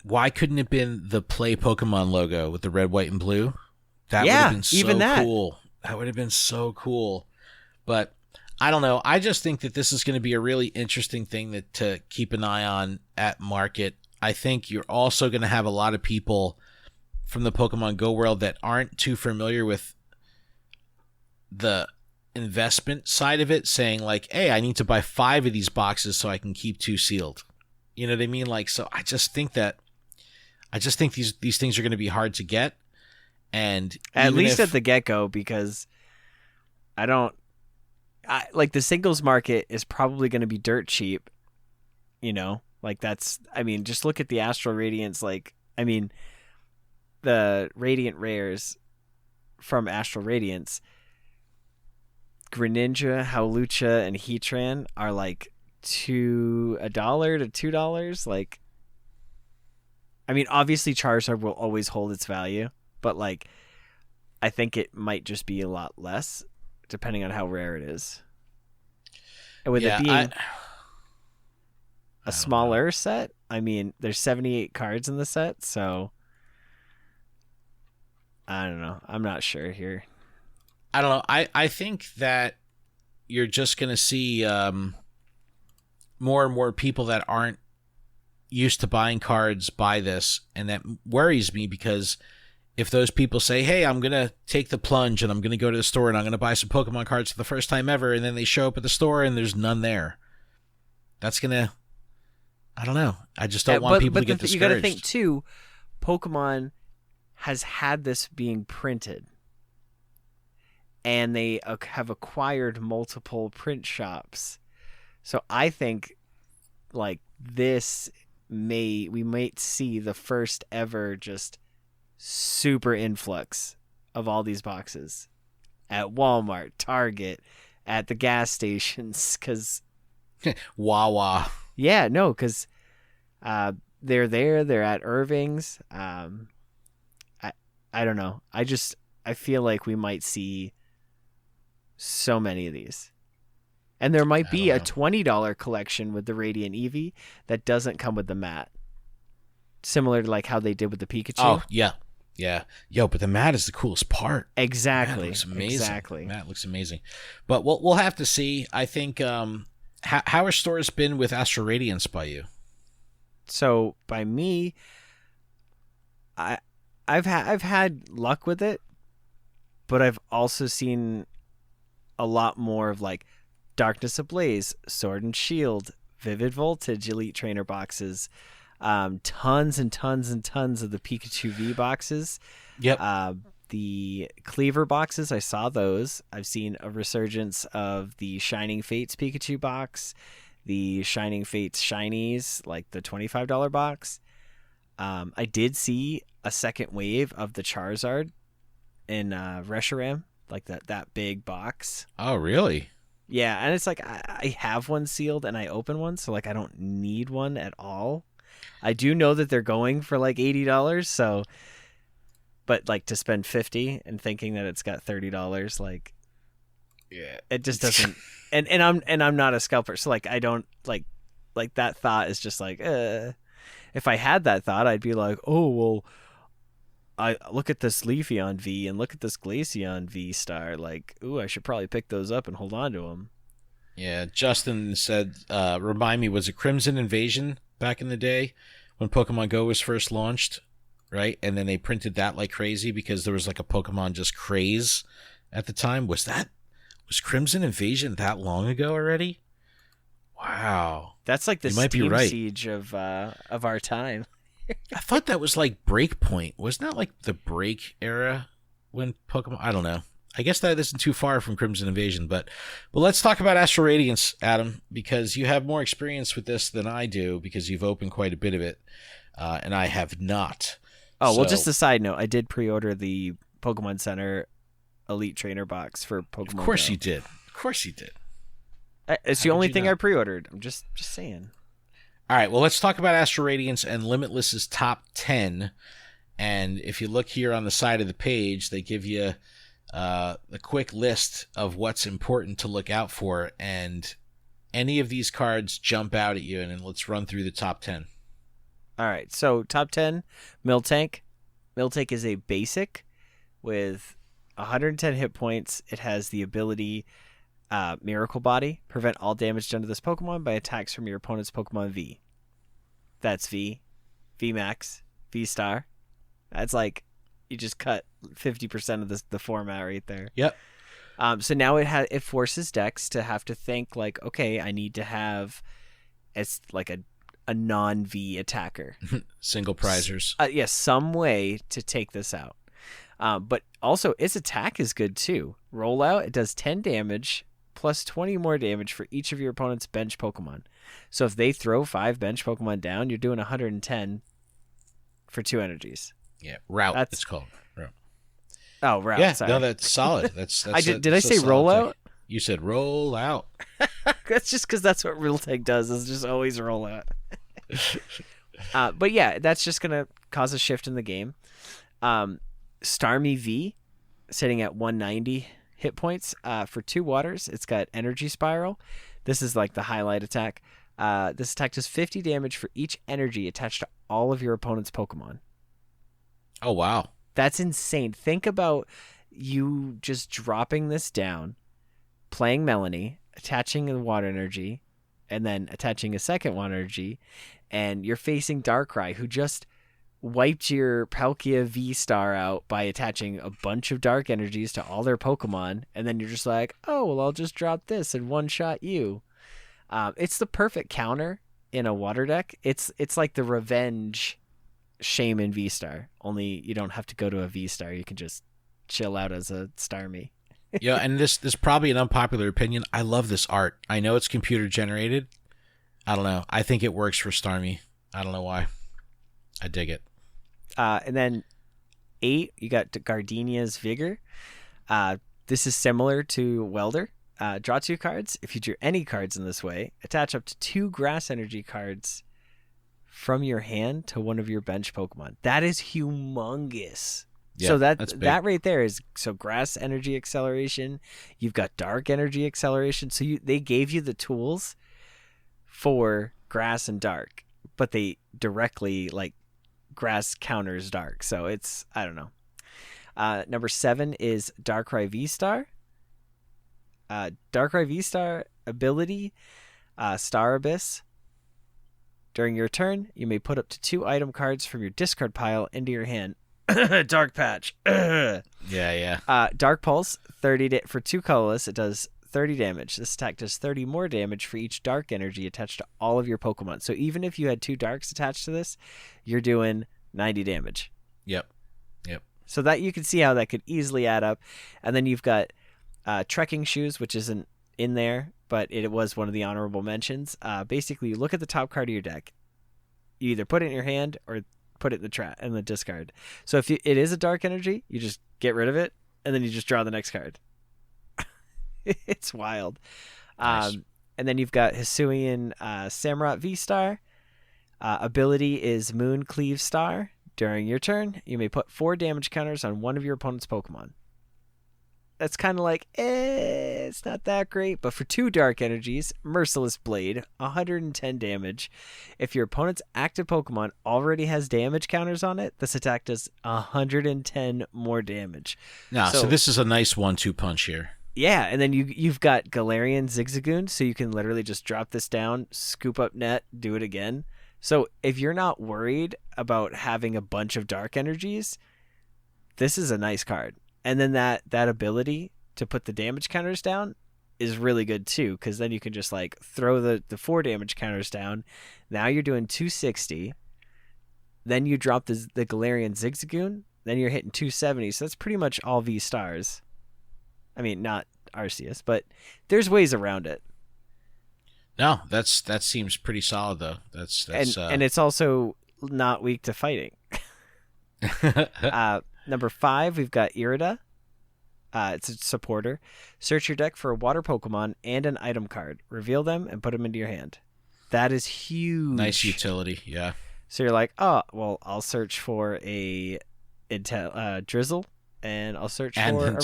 [SPEAKER 2] Why couldn't it been the Play Pokemon logo with the red, white, and blue? That would have been so cool. That would have been so cool. But I don't know. I just think that this is going to be a really interesting thing to keep an eye on at market. I think you're also going to have a lot of people from the Pokemon Go world that aren't too familiar with the investment side of it, saying like, hey, I need to buy 5 of these boxes so I can keep 2 sealed. You know what I mean? Like, so I just think these things are going to be hard to get. And
[SPEAKER 1] at least at the get-go, because like the singles market is probably going to be dirt cheap, you know, like just look at the Astral Radiance. Like, the Radiant Rares from Astral Radiance, Greninja, Howlucha, and Heatran are like $1 to $2. Like, obviously Charizard will always hold its value, but like, I think it might just be a lot less depending on how rare it is. And with it being a smaller set, there's 78 cards in the set, so I don't know. I'm not sure here.
[SPEAKER 2] I don't know. I think that you're just going to see more and more people that aren't used to buying cards buy this, and that worries me, because if those people say, hey, I'm going to take the plunge and I'm going to go to the store and I'm going to buy some Pokemon cards for the first time ever, and then they show up at the store and there's none there, that's going to, I don't know. I just don't want people to get discouraged.
[SPEAKER 1] You got to think, too, Pokemon has had this being printed, and they have acquired multiple print shops. So I think, like, we might see the first ever just super influx of all these boxes at Walmart, Target, at the gas stations, because
[SPEAKER 2] Wawa.
[SPEAKER 1] Yeah, no, because they're there. They're at Irving's. I don't know. I feel like we might see so many of these, and there might be a $20 collection with the Radiant Eevee that doesn't come with the mat, similar to like how they did with the Pikachu.
[SPEAKER 2] Oh yeah. Yeah. Yo, but the mat is the coolest part.
[SPEAKER 1] Exactly.
[SPEAKER 2] That looks amazing.
[SPEAKER 1] Exactly.
[SPEAKER 2] That looks amazing. But we'll have to see. I think how are stores been with Astral Radiance by you?
[SPEAKER 1] So by me, I've had luck with it, but I've also seen a lot more of like Darkness Ablaze, Sword and Shield, Vivid Voltage Elite Trainer boxes. Tons and tons and tons of the Pikachu V boxes.
[SPEAKER 2] Yep.
[SPEAKER 1] The Cleaver boxes, I saw those. I've seen a resurgence of the Shining Fates Pikachu box, the Shining Fates Shinies, like the $25 box. I did see a second wave of the Charizard in Reshiram, like that big box.
[SPEAKER 2] Oh, really?
[SPEAKER 1] Yeah, and it's like I have one sealed and I open one, so like I don't need one at all. I do know that they're going for like $80, so, but like to spend $50 and thinking that it's got $30, like,
[SPEAKER 2] yeah,
[SPEAKER 1] it just doesn't. and I'm not a scalper, so like I don't like that thought is just like, if I had that thought, I'd be like, oh well, I look at this Leafeon V and look at this Glaceon V star, like, ooh, I should probably pick those up and hold on to them.
[SPEAKER 2] Yeah, Justin said, remind me, was it Crimson Invasion back in the day when Pokemon Go was first launched, right? And then they printed that like crazy because there was like a Pokemon just craze at the time. Was Crimson Invasion that long ago already? Wow.
[SPEAKER 1] That's like the Steam Siege of our time.
[SPEAKER 2] I thought that was like Breakpoint. Wasn't that like the Break era when Pokemon... I don't know. I guess that isn't too far from Crimson Invasion, but let's talk about Astral Radiance, Adam, because you have more experience with this than I do because you've opened quite a bit of it. and I have not.
[SPEAKER 1] Oh, well, just a side note. I did pre-order the Pokemon Center Elite Trainer box for Pokemon
[SPEAKER 2] Of course
[SPEAKER 1] Go.
[SPEAKER 2] you did. Of course you did.
[SPEAKER 1] It's the only thing I pre-ordered. I'm just saying.
[SPEAKER 2] All right, well, let's talk about Astral Radiance and Limitless's top 10. And if you look here on the side of the page, they give you a quick list of what's important to look out for. And any of these cards jump out at you, and then let's run through the top 10.
[SPEAKER 1] All right, so top 10, Miltank. Miltank is a basic with 110 hit points. It has the ability Miracle Body. Prevent all damage done to this Pokemon by attacks from your opponent's Pokemon V. That's V. V Max. V Star. That's like, you just cut 50% of the format right there.
[SPEAKER 2] Yep.
[SPEAKER 1] So now it forces decks to have to think like, okay, I need to have it's like a non-V attacker.
[SPEAKER 2] Single prizers.
[SPEAKER 1] Yes, some way to take this out. But also, its attack is good too. Rollout, it does 10 damage plus 20 more damage for each of your opponent's bench Pokemon. So if they throw 5 bench Pokemon down, you're doing 110 for 2 energies.
[SPEAKER 2] Yeah, route. It's called. Route.
[SPEAKER 1] Oh, route.
[SPEAKER 2] Yeah,
[SPEAKER 1] sorry.
[SPEAKER 2] No, that's solid. Did
[SPEAKER 1] I say rollout?
[SPEAKER 2] You said roll out.
[SPEAKER 1] That's just because that's what Realtek does. Is just always roll out. But yeah, that's just gonna cause a shift in the game. Starmie V, sitting at 190 hit points for 2 waters. It's got Energy Spiral. This is like the highlight attack. This attack does 50 damage for each energy attached to all of your opponent's Pokemon.
[SPEAKER 2] Oh, wow.
[SPEAKER 1] That's insane. Think about you just dropping this down, playing Melanie, attaching a water energy, and then attaching a second water energy, and you're facing Darkrai, who just wiped your Palkia V-Star out by attaching a bunch of dark energies to all their Pokemon, and then you're just like, oh, well, I'll just drop this and one-shot you. It's the perfect counter in a water deck. It's like the revenge Shaman V-Star, only you don't have to go to a V-Star. You can just chill out as a Starmie.
[SPEAKER 2] Yeah, and this probably an unpopular opinion. I love this art. I know it's computer generated. I don't know. I think it works for Starmie. I don't know why. I dig it.
[SPEAKER 1] And then 8, you got Gardenia's Vigor. This is similar to Welder. Draw 2 cards. If you drew any cards in this way, attach up to 2 grass energy cards from your hand to one of your bench Pokemon. That is humongous.
[SPEAKER 2] Yeah,
[SPEAKER 1] so that right there is grass energy acceleration. You've got dark energy acceleration. So they gave you the tools for grass and dark, but they directly like grass counters dark. So it's, I don't know. Number 7 is Darkrai V-Star. Darkrai V-Star ability, Star Abyss. During your turn, you may put up to 2 item cards from your discard pile into your hand. Dark Patch.
[SPEAKER 2] Yeah.
[SPEAKER 1] Dark Pulse, 30 for 2 colorless. It does 30 damage. This attack does 30 more damage for each dark energy attached to all of your Pokemon. So even if you had 2 darks attached to this, you're doing 90 damage.
[SPEAKER 2] Yep.
[SPEAKER 1] So that you can see how that could easily add up. And then you've got Trekking Shoes, which isn't in there, but it was one of the honorable mentions. Basically, you look at the top card of your deck. You either put it in your hand or put it in the discard. So if it is a dark energy, you just get rid of it, and then you just draw the next card. It's wild.
[SPEAKER 2] Nice.
[SPEAKER 1] And then you've got Hisuian Samurott V-Star. Ability is Moon Cleave Star. During your turn, you may put 4 damage counters on one of your opponent's Pokemon. That's kind of like, it's not that great. But for 2 dark energies, Merciless Blade, 110 damage. If your opponent's active Pokemon already has damage counters on it, this attack does 110 more damage.
[SPEAKER 2] So this is a nice 1-2 punch here.
[SPEAKER 1] Yeah, and then you've got Galarian Zigzagoon, so you can literally just drop this down, scoop up net, do it again. So if you're not worried about having a bunch of dark energies, this is a nice card. And then that ability to put the damage counters down is really good too, because then you can just like throw the 4 damage counters down. Now you're doing 260. Then you drop the Galarian Zigzagoon. Then you're hitting 270. So that's pretty much all V-Stars. I mean, not Arceus, but there's ways around it.
[SPEAKER 2] No, that seems pretty solid though. That's
[SPEAKER 1] and it's also not weak to fighting. Number 5, we've got Irida. It's a supporter. Search your deck for a water Pokemon and an item card. Reveal them and put them into your hand. That is huge.
[SPEAKER 2] Nice utility, yeah.
[SPEAKER 1] So you're like, oh, well, I'll search for a Drizzle, and I'll search for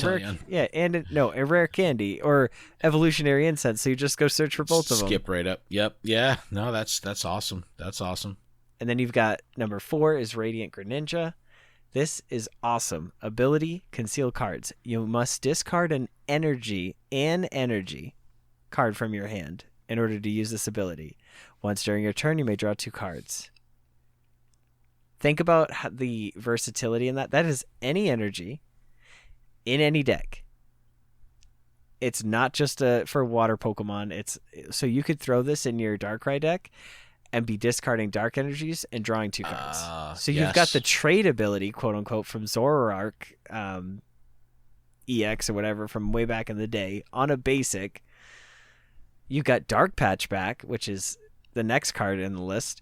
[SPEAKER 1] a rare candy or evolutionary incense. So you just go search for both of them.
[SPEAKER 2] Skip right up. Yep. Yeah. No, that's awesome. That's awesome.
[SPEAKER 1] And then you've got number 4 is Radiant Greninja. This is awesome. Ability, conceal cards. You must discard an energy card from your hand in order to use this ability. Once during your turn, you may draw 2 cards. Think about the versatility in that. That is any energy in any deck. It's not just for water Pokemon. So you could throw this in your Darkrai deck and be discarding dark energies and drawing 2 cards. So you've got the trade ability, quote unquote, from Zoroark EX or whatever from way back in the day on a basic. You've got Dark Patch back, which is the next card in the list.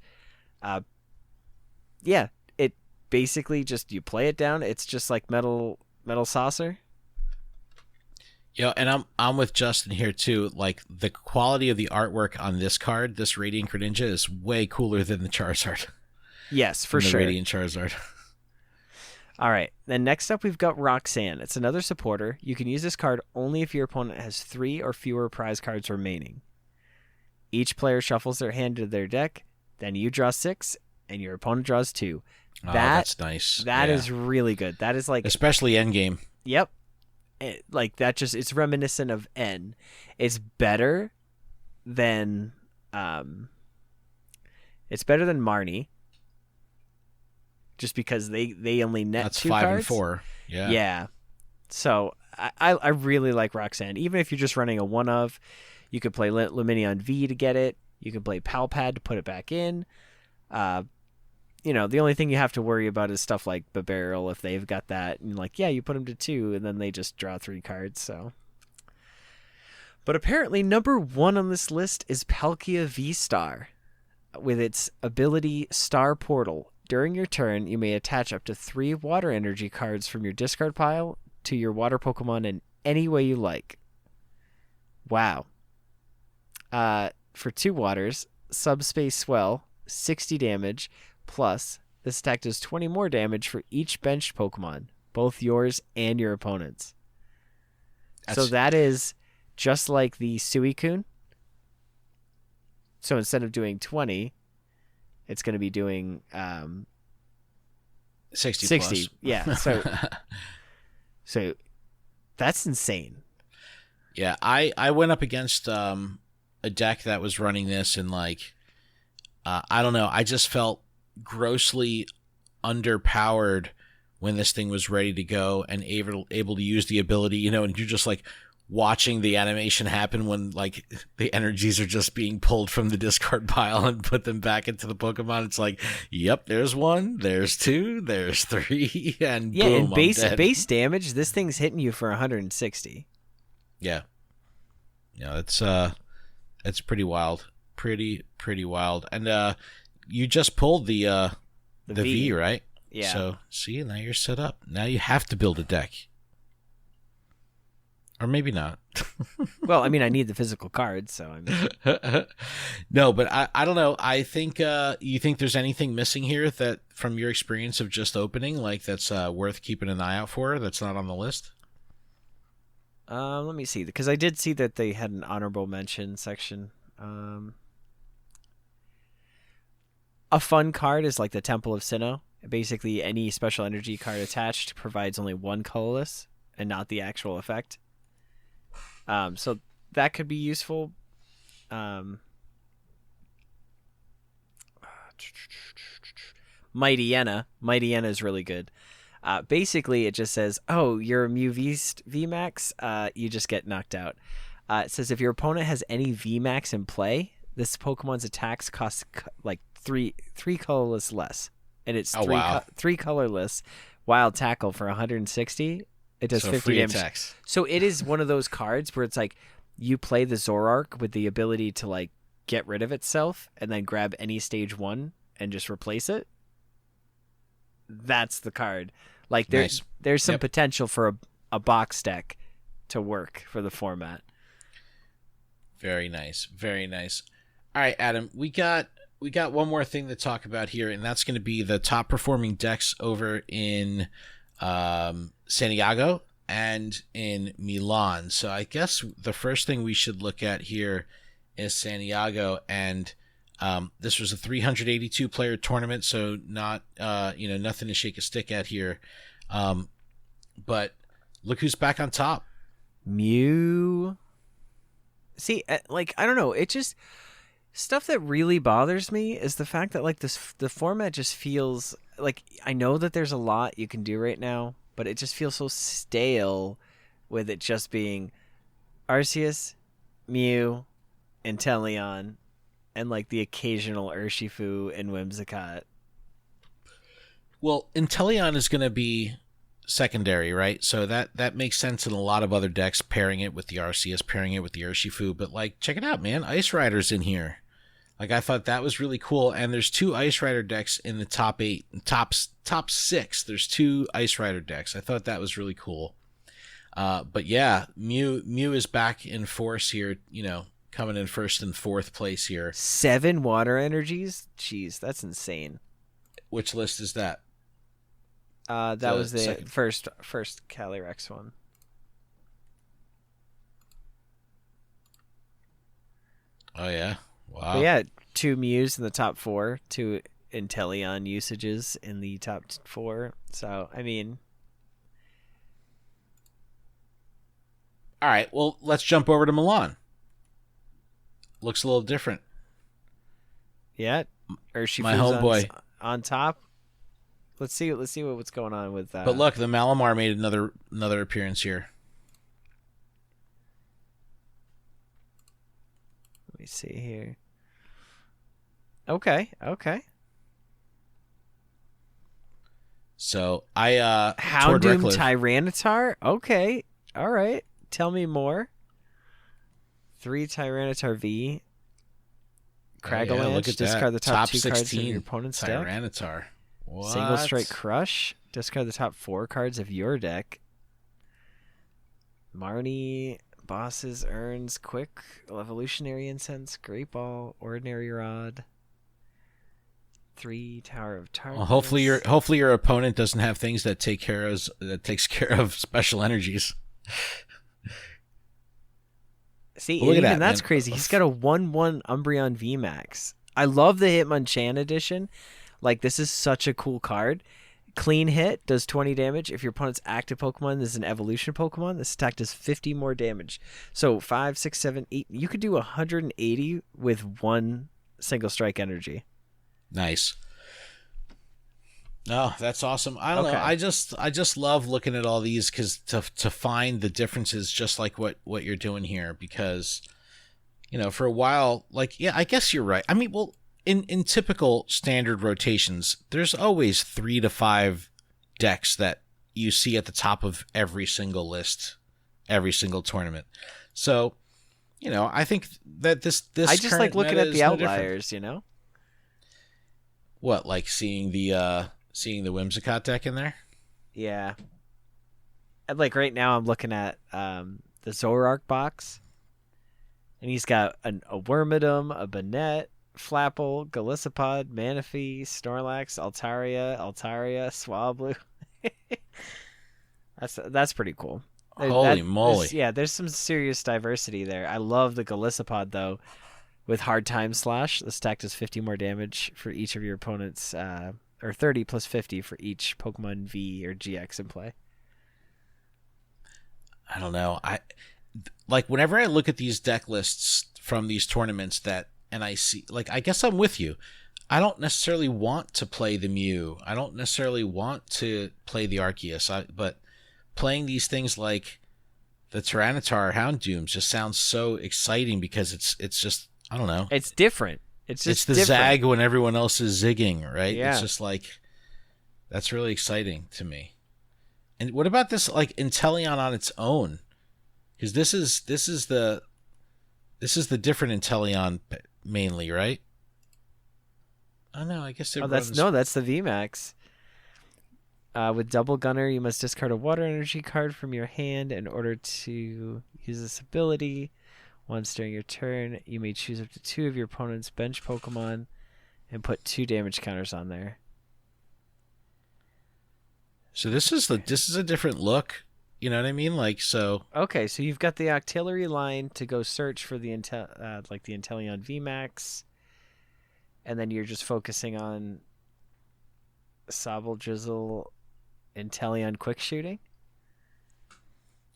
[SPEAKER 1] It basically just, you play it down. It's just like Metal Saucer.
[SPEAKER 2] Yeah, and I'm with Justin here too. Like, the quality of the artwork on this card, this Radiant Greninja, is way cooler than the Charizard.
[SPEAKER 1] Yes, for sure.
[SPEAKER 2] The Radiant Charizard.
[SPEAKER 1] All right. Then next up, we've got Roxanne. It's another supporter. You can use this card only if your opponent has 3 or fewer prize cards remaining. Each player shuffles their hand to their deck. Then you draw 6, and your opponent draws 2.
[SPEAKER 2] That's nice.
[SPEAKER 1] That is really good. That is like,
[SPEAKER 2] especially endgame.
[SPEAKER 1] Yep. It's reminiscent of N. It's better than Marnie, just because they only net
[SPEAKER 2] that's
[SPEAKER 1] 2
[SPEAKER 2] 5
[SPEAKER 1] cards.
[SPEAKER 2] And 4.
[SPEAKER 1] Yeah. So I really like Roxanne. Even if you're just running a one of, you could play Luminion V to get it. You could play Palpad to put it back in. The only thing you have to worry about is stuff like Barrel if they've got that. And you put them to 2, and then they just draw 3 cards. So, but apparently number 1 on this list is Palkia V-Star. With its ability Star Portal. During your turn, you may attach up to 3 water energy cards from your discard pile to your water Pokemon in any way you like. Wow. For 2 waters, Subspace Swell, 60 damage. Plus, this attack does 20 more damage for each benched Pokemon, both yours and your opponent's. So that is just like the Suicune. So instead of doing 20, it's going to be doing
[SPEAKER 2] 60 plus.
[SPEAKER 1] Yeah. So that's insane.
[SPEAKER 2] Yeah, I went up against a deck that was running this, and I don't know, I just felt grossly underpowered when this thing was ready to go and able to use the ability, and you're just watching the animation happen when the energies are just being pulled from the discard pile and put them back into the Pokemon. It's yep, there's 1, there's 2, there's 3, and boom,
[SPEAKER 1] and base damage, this thing's hitting you for 160.
[SPEAKER 2] Yeah, it's pretty wild, pretty wild. And you just pulled the V, right?
[SPEAKER 1] Yeah.
[SPEAKER 2] So see, now you're set up. Now you have to build a deck, or maybe not.
[SPEAKER 1] Well, I mean, I need the physical cards, so
[SPEAKER 2] No, but I don't know. I think you think there's anything missing here that, from your experience of just opening, that's worth keeping an eye out for. That's not on the list.
[SPEAKER 1] Let me see, because I did see that they had an honorable mention section. A fun card is the Temple of Sinnoh. Basically, any special energy card attached provides only 1 colorless and not the actual effect. So that could be useful. Mightyena. Mightyena is really good. Basically, it just says, you're a Mew VMAX, you just get knocked out. It says if your opponent has any VMAX in play, this Pokemon's attacks cost three colorless less, and it's 3 colorless. Wild Tackle for 160. It does 50 damage.
[SPEAKER 2] Attacks.
[SPEAKER 1] So it is one of those cards where it's you play the Zoroark with the ability to get rid of itself and then grab any stage 1 and just replace it. that's the card. Like
[SPEAKER 2] Nice.
[SPEAKER 1] there's some
[SPEAKER 2] Yep.
[SPEAKER 1] potential for a box deck to work for the format.
[SPEAKER 2] Very nice. Very nice. All right, Adam, we got one more thing to talk about here, and that's going to be the top performing decks over in Santiago and in Milan. So I guess the first thing we should look at here is Santiago, and this was a 382 player tournament, so not nothing to shake a stick at here. But look who's back on top.
[SPEAKER 1] Mew. See, like, I don't know. It just stuff that really bothers me is the fact that like the format just feels like, I know that there's a lot you can do right now, but it just feels so stale with it just being Arceus, Mew, Inteleon, and like the occasional Urshifu and Whimsicott.
[SPEAKER 2] Well, Inteleon is going to be secondary, right? So that makes sense in a lot of other decks, pairing it with the Arceus, pairing it with the Urshifu. But like, check it out, man! Ice Rider's in here. Like, I thought that was really cool. And there's 2 Ice Rider decks in the top 8, top 6. There's 2 Ice Rider decks. I thought that was really cool. But yeah, Mew is back in force here. Coming in first and fourth place here.
[SPEAKER 1] 7 water energies. Jeez, that's insane.
[SPEAKER 2] Which list is that?
[SPEAKER 1] That was the
[SPEAKER 2] second.
[SPEAKER 1] first Calyrex one.
[SPEAKER 2] Oh yeah, wow.
[SPEAKER 1] But yeah, 2 Mews in the top 4, 2 Inteleon usages in the top 4. So I mean,
[SPEAKER 2] all right. Well, let's jump over to Milan. Looks a little different.
[SPEAKER 1] yeah, Urshifu's
[SPEAKER 2] My homeboy
[SPEAKER 1] on top. Let's see what's going on with that.
[SPEAKER 2] But look, the Malamar made another appearance here.
[SPEAKER 1] Let me see here. Okay.
[SPEAKER 2] So I
[SPEAKER 1] Houndoom
[SPEAKER 2] Redcliffe.
[SPEAKER 1] Tyranitar? Okay. All right. Tell me more. 3 Tyranitar V. Cragalanche.
[SPEAKER 2] Look at
[SPEAKER 1] Discard
[SPEAKER 2] that.
[SPEAKER 1] the top 2
[SPEAKER 2] 16
[SPEAKER 1] cards of your opponent's deck.
[SPEAKER 2] Tyranitar. What?
[SPEAKER 1] Single Strike Crush. Discard the top 4 cards of your deck. Marnie. Bosses, Urns, Quick, Evolutionary Incense, Great Ball, Ordinary Rod. 3 Tower of Tartarus.
[SPEAKER 2] Well, hopefully your opponent doesn't have things that takes care of special energies.
[SPEAKER 1] See,
[SPEAKER 2] Look at
[SPEAKER 1] even
[SPEAKER 2] that,
[SPEAKER 1] that's
[SPEAKER 2] man.
[SPEAKER 1] crazy. He's got a 1/1 Umbreon VMAX. I love the Hitmonchan edition. Like, this is such a cool card. Clean hit does 20 damage. If your opponent's active Pokemon is an evolution Pokemon, this attack does 50 more damage. So 5, 6, 7, 8. You could do 180 with 1 single strike energy.
[SPEAKER 2] Nice. No, that's awesome. I don't know. I just love looking at all these because to find the differences, just like what you're doing here. Because for a while, like, yeah, I guess you're right. I mean, well, in typical standard rotations, there's always 3 to 5 decks that you see at the top of every single list, every single tournament. So, I think that this
[SPEAKER 1] I just like looking
[SPEAKER 2] meta
[SPEAKER 1] at
[SPEAKER 2] is
[SPEAKER 1] the
[SPEAKER 2] no different.
[SPEAKER 1] outliers,
[SPEAKER 2] What, like seeing the Whimsicott deck in there?
[SPEAKER 1] Yeah. And like right now I'm looking at the Zoroark box. And he's got a Wormadam, a Banette, Flapple, Golisopod, Manaphy, Snorlax, Altaria, Swablu. That's pretty cool.
[SPEAKER 2] Holy moly.
[SPEAKER 1] There's some serious diversity there. I love the Golisopod, though, with Hard Time Slash. The stack does 50 more damage for each of your opponents, or 30 plus 50 for each Pokemon V or GX in play.
[SPEAKER 2] I don't know. Whenever I look at these deck lists from these tournaments and I see, like, I guess I'm with you. I don't necessarily want to play the Mew. I don't necessarily want to play the Arceus. But playing these things like the Tyranitar Houndoom just sounds so exciting because it's just, I don't know.
[SPEAKER 1] It's different. It's
[SPEAKER 2] the
[SPEAKER 1] different.
[SPEAKER 2] zag when everyone else is zigging, right?
[SPEAKER 1] Yeah.
[SPEAKER 2] It's just like, that's really exciting to me. And what about this, like, Inteleon on its own? Because this is the different Inteleon mainly, right? Oh no, I guess
[SPEAKER 1] that's the VMAX. With Double Gunner, you must discard a water energy card from your hand in order to use this ability. Once during your turn, you may choose up to 2 of your opponent's bench Pokemon and put 2 damage counters on there.
[SPEAKER 2] So this is a different look. You know what I mean? Like, so.
[SPEAKER 1] Okay, so you've got the Octillery line to go search for the the Inteleon VMAX, and then you're just focusing on Sobble Drizzle Inteleon quick shooting.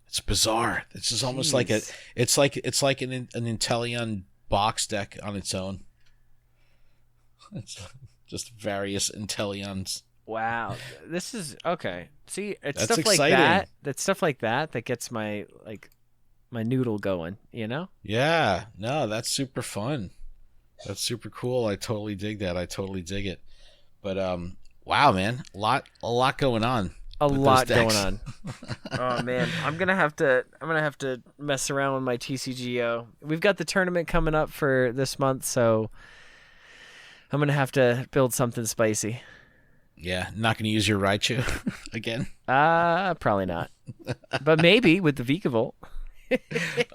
[SPEAKER 2] It's bizarre. This is almost like it's like an Inteleon box deck on its own. It's just various Inteleons.
[SPEAKER 1] Wow, this is okay. See, it's
[SPEAKER 2] That's
[SPEAKER 1] stuff like
[SPEAKER 2] exciting.
[SPEAKER 1] that. That's stuff like that that gets my noodle going. You know?
[SPEAKER 2] Yeah. No, that's super fun. That's super cool. I totally dig that. I totally dig it. But wow, man, a lot going on.
[SPEAKER 1] A lot going on. Oh man, I'm gonna have to mess around with my TCGO. We've got the tournament coming up for this month, so I'm gonna have to build something spicy.
[SPEAKER 2] Yeah, not going to use your Raichu again.
[SPEAKER 1] Probably not, but maybe with the Vikavolt.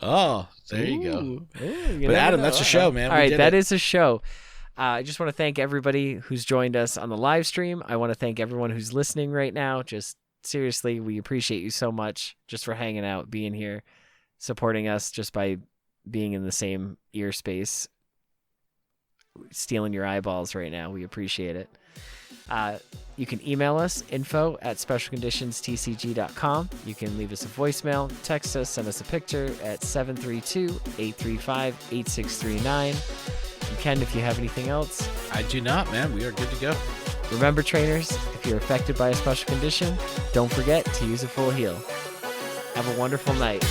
[SPEAKER 2] Oh, there you go.
[SPEAKER 1] Ooh,
[SPEAKER 2] but Adam, that's a show, man.
[SPEAKER 1] All right, that is a show. I just want to thank everybody who's joined us on the live stream. I want to thank everyone who's listening right now. Just seriously, we appreciate you so much just for hanging out, being here, supporting us just by being in the same ear space, stealing your eyeballs right now. We appreciate it. You can email us, info@specialconditionstcg.com. You can leave us a voicemail, text us, send us a picture at 732-835-8639. You can if you have anything else.
[SPEAKER 2] I do not, man. We are good to go.
[SPEAKER 1] Remember, trainers, if you're affected by a special condition, don't forget to use a full heal. Have a wonderful night.